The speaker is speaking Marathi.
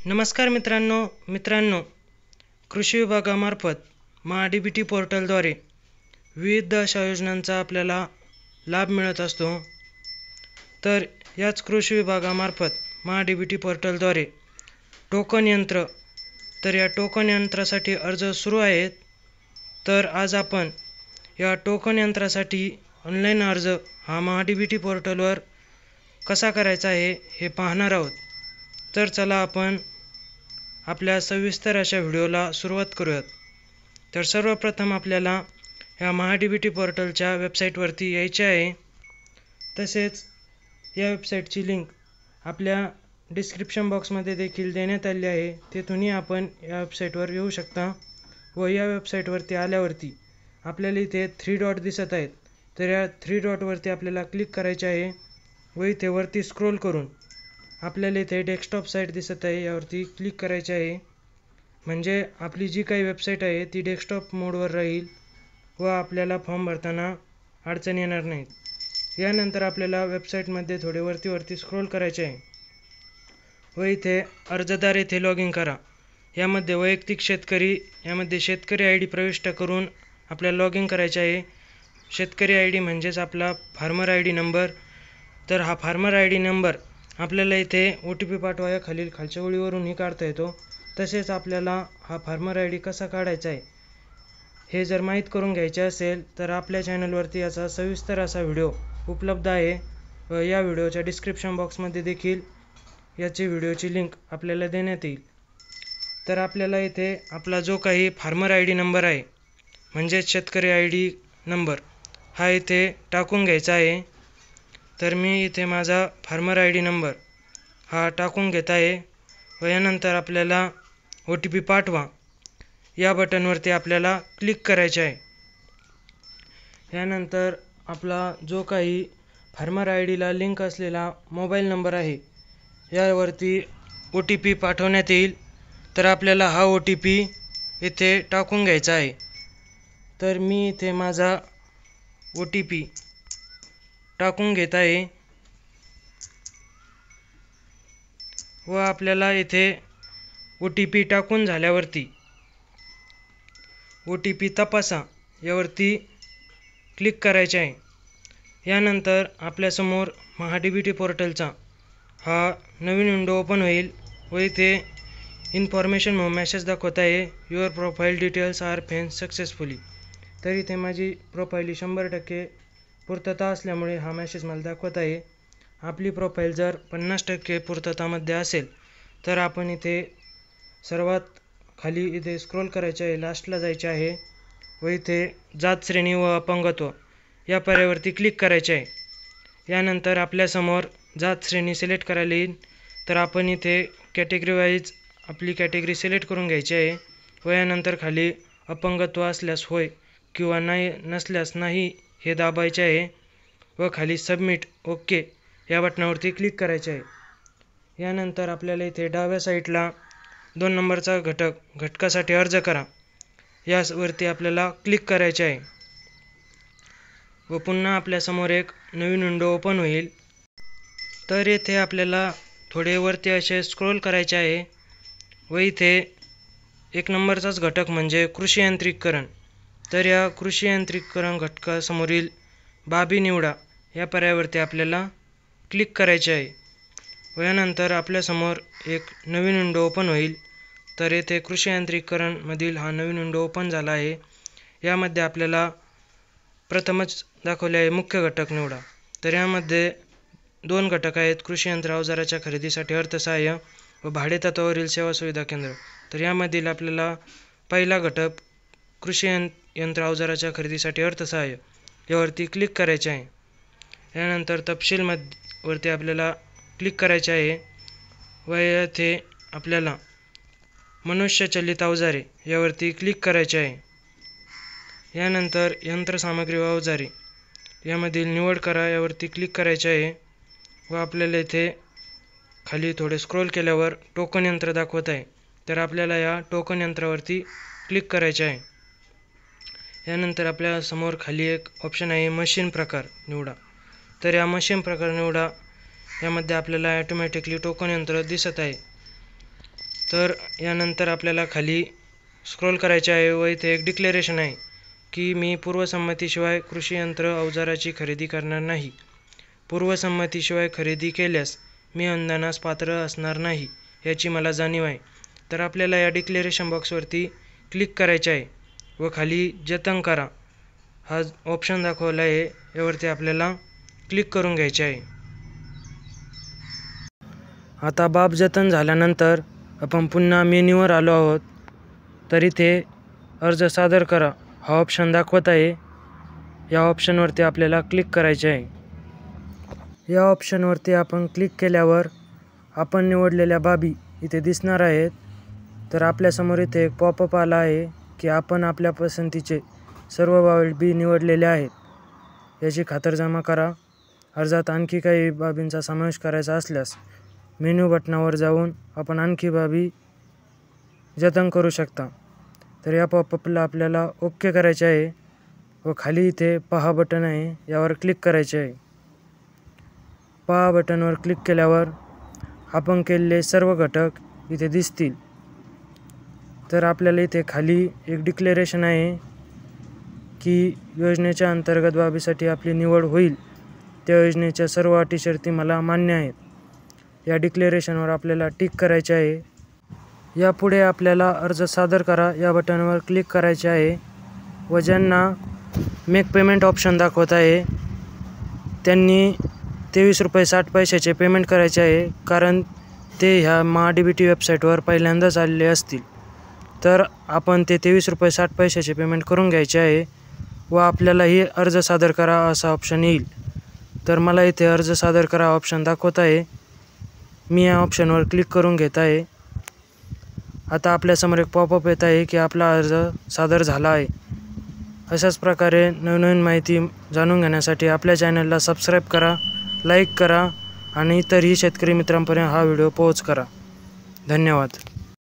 नमस्कार मित्रांनो, कृषी विभागामार्फत महा-डी-बी-टी पोर्टलद्वारे विविध अशा योजनांचा आपल्याला लाभ मिळत असतो. तर याच कृषी विभागामार्फत महा-डी-बी-टी पोर्टलद्वारे टोकन यंत्र, तर या टोकन यंत्रासाठी अर्ज सुरू आहेत. तर आज आपण या टोकन यंत्रासाठी ऑनलाईन अर्ज हा महा-डी-बी-टी पोर्टलवर कसा करायचा आहे हे पाहणार आहोत. तर चला आपण आपल्या सविस्तर अशा व्हिडिओला सुरुवात करूयात. तर सर्वप्रथम आपल्याला या महा-डी-बी-टी पोर्टलच्या वेबसाईटवरती यायचे आहे. तसेच या वेबसाईटची लिंक आपल्या डिस्क्रिप्शन बॉक्समध्ये देखील देण्यात आली आहे. तेथूनही आपण या वेबसाईटवर येऊ शकता. व या वेबसाईटवरती आल्यावरती आपल्याला इथे 3 डॉट दिसत आहेत. तर या 3 डॉटवरती आपल्याला क्लिक करायचे आहे व इथे वरती स्क्रोल करून आपल्याला इथे डेस्कटॉप साईट दिसत आहे, यावरती क्लिक करायचे आहे. म्हणजे आपली जी काही वेबसाईट आहे ती डेस्कटॉप मोडवर राहील व आपल्याला फॉर्म भरताना अडचण येणार नाहीत. यानंतर आपल्याला वेबसाईटमध्ये थोडे वरती स्क्रोल करायचे आहे व इथे अर्जदार येथे लॉग इन करा. यामध्ये वैयक्तिक शेतकरी, यामध्ये शेतकरी आय डी प्रविष्ट करून आपल्याला लॉग इन करायचे आहे. शेतकरी आय डी म्हणजेच आपला फार्मर आय डी नंबर. तर हा फार्मर आय डी नंबर आपल्याला इथे OTP पाठवाया खालच्या ओळीवरूनही काढता येतो. तसेच आपल्याला हा फार्मर आय डी कसा काढायचा आहे हे जर माहीत करून घ्यायचे असेल तर आपल्या चॅनलवरती याचा सविस्तर असा व्हिडिओ उपलब्ध आहे. या व्हिडिओच्या डिस्क्रिप्शन बॉक्समध्ये देखील याची व्हिडिओची लिंक आपल्याला देण्यात येईल. तर आपल्याला इथे आपला जो काही फार्मर आय डी नंबर आहे म्हणजेच शेतकरी आय डी नंबर हा इथे टाकून घ्यायचा आहे. तर मी इथे माझा फार्मर आय डी नंबर हा टाकून घेत आहे व यानंतर आपल्याला OTP पाठवा या बटनवरती आपल्याला क्लिक करायचे आहे. यानंतर आपला जो काही फार्मर आय डीला लिंक असलेला मोबाईल नंबर आहे यावरती OTP पाठवण्यात येईल. तर आपल्याला हा OTP इथे टाकून घ्यायचा आहे. तर मी इथे माझा OTP टाकून घेत आहे व आपल्याला इथे OTP टाकून झाल्यावरती OTP तपासा यावरती क्लिक करायचे आहे. यानंतर आपल्यासमोर महा-डी-बी-टी पोर्टलचा हा नवीन विंडो ओपन होईल व इथे इन्फॉर्मेशन मेसेज दाखवत आहे, your profile details are fence successfully. तर इथे माझी प्रोफाईल 100% पूर्तता असल्यामुळे हा मेसेज मला दाखवत आहे. आपली प्रोफाईल जर 50% पूर्ततामध्ये असेल तर आपण इथे सर्वात खाली इथे स्क्रोल करायचे आहे, लास्टला जायचे आहे व इथे जात श्रेणी व अपंगत्व या पर्यायावरती क्लिक करायचे आहे. यानंतर आपल्यासमोर जात श्रेणी सिलेक्ट करायला येईल. तर आपण इथे कॅटेगरी वाईज आपली कॅटेगरी सिलेक्ट करून घ्यायची आहे व यानंतर खाली अपंगत्व असल्यास होय किंवा नाही नसल्यास नाही हे दाबायचे आहे व खाली सबमिट ओके या बटनावरती क्लिक करायचे आहे. यानंतर आपल्याला इथे डाव्या साईडला 2 नंबरचा घटकासाठी अर्ज करा यावरती आपल्याला क्लिक करायचे आहे व पुन्हा आपल्यासमोर एक नवीन विंडो ओपन होईल. तर येथे आपल्याला थोडे वरती असे स्क्रोल करायचे आहे व इथे 1 नंबरचाच घटक म्हणजे कृषी यांत्रिकीकरण. तर या कृषी यांत्रिकीकरण घटकासमोरील बाबी निवडा या पर्यायावरती आपल्याला क्लिक करायचे आहे व यानंतर आपल्यासमोर एक नवीन विंडो ओपन होईल. तर येथे कृषी यांत्रिकीकरणमधील हा नवीन विंडो ओपन झाला आहे. यामध्ये आपल्याला प्रथमच दाखवले आहे मुख्य घटक निवडा. तर यामध्ये 2 घटक आहेत, कृषी यंत्र अवजाराच्या खरेदीसाठी अर्थसहाय्य व भाडेतत्त्वावरील सेवा सुविधा केंद्र. तर यामधील आपल्याला पहिला घटक कृषी यंत्र अवजाराच्या खरेदीसाठी अर्थसहाय्य यावरती क्लिक करायचे आहे. यानंतर तपशीलवरती आपल्याला क्लिक करायचे आहे व येथे आपल्याला मनुष्यचलित अवजारे यावरती क्लिक करायचे आहे. यानंतर यंत्रसामग्री व अवजारे यामधील निवड करा यावरती क्लिक करायचे आहे व आपल्याला इथे खाली थोडे स्क्रोल केल्यावर टोकन यंत्र दाखवत आहे. तर आपल्याला या टोकन यंत्रावरती क्लिक करायचे आहे. यानंतर आपल्यासमोर खाली एक ऑप्शन आहे मशीन प्रकार निवडा. तर या मशीन प्रकार निवडा यामध्ये आपल्याला ऑटोमॅटिकली टोकन यंत्र दिसत आहे. तर यानंतर आपल्याला खाली स्क्रोल करायचे आहे व इथे एक डिक्लेरेशन आहे की मी पूर्वसंमतीशिवाय कृषी यंत्र अवजाराची खरेदी करणार नाही. पूर्वसंमतीशिवाय खरेदी केल्यास मी अनुदानास पात्र असणार नाही याची मला जाणीव आहे. तर आपल्याला या डिक्लेरेशन बॉक्सवरती क्लिक करायचे आहे व खाली जतन करा हा ऑप्शन दाखवला आहे, यावरती आपल्याला क्लिक करून घ्यायचे आहे. आता बाब जतन झाल्यानंतर आपण पुन्हा मेन्यूवर आलो आहोत. तर इथे अर्ज सादर करा हा ऑप्शन दाखवत आहे. या ऑप्शनवरती आपल्याला क्लिक करायचे आहे. या ऑप्शनवरती आपण क्लिक केल्यावर आपण निवडलेल्या बाबी इथे दिसणार आहेत. तर आपल्यासमोर इथे एक पॉपअप आला आहे की आपण आपल्या पसंतीचे सर्व बाबी निवडलेले आहेत याची खातरजमा करा. अर्जात आणखी काही बाबींचा समावेश करायचा असल्यास मेन्यू बटनावर जाऊन आपण आणखी बाबी जतन करू शकता. तर या पॉपअपला आपल्याला ओके करायचे आहे व खाली इथे पहा बटन आहे यावर क्लिक करायचे आहे. पहा बटनवर क्लिक केल्यावर आपण केलेले सर्व घटक इथे दिसतील. तर आपल्याला इथे खाली एक डिक्लेरेशन आहे की योजनेच्या अंतर्गत बाबीसाठी आपली निवड होईल त्या योजनेच्या सर्व अटी शर्ती मला मान्य आहेत. या डिक्लेरेशनवर आपल्याला टिक करायचे आहे. यापुढे आपल्याला अर्ज सादर करा या बटनवर क्लिक करायचे आहे व ज्यांना मेक पेमेंट ऑप्शन दाखवत आहे त्यांनी ₹23.60 पेमेंट करायचे आहे, कारण ते ह्या महाडीबीटी वेबसाईटवर पहिल्यांदाच आलेले असतील. तर आपण ते ₹23.60 पेमेंट करून घ्यायचे आहे व आपल्यालाही अर्ज सादर करा असा ऑप्शन येईल. तर मला इथे अर्ज सादर करा ऑप्शन दाखवत आहे. मी या ऑप्शनवर क्लिक करून घेत आहे. आता आपल्यासमोर एक पॉपअप येत आहे की आपला अर्ज सादर झाला आहे. अशाच प्रकारे नवनवीन माहिती जाणून घेण्यासाठी आपल्या चॅनलला सबस्क्राईब करा, लाईक करा आणि इतरही शेतकरी मित्रांपर्यंत हा व्हिडिओ पोहोच करा. धन्यवाद.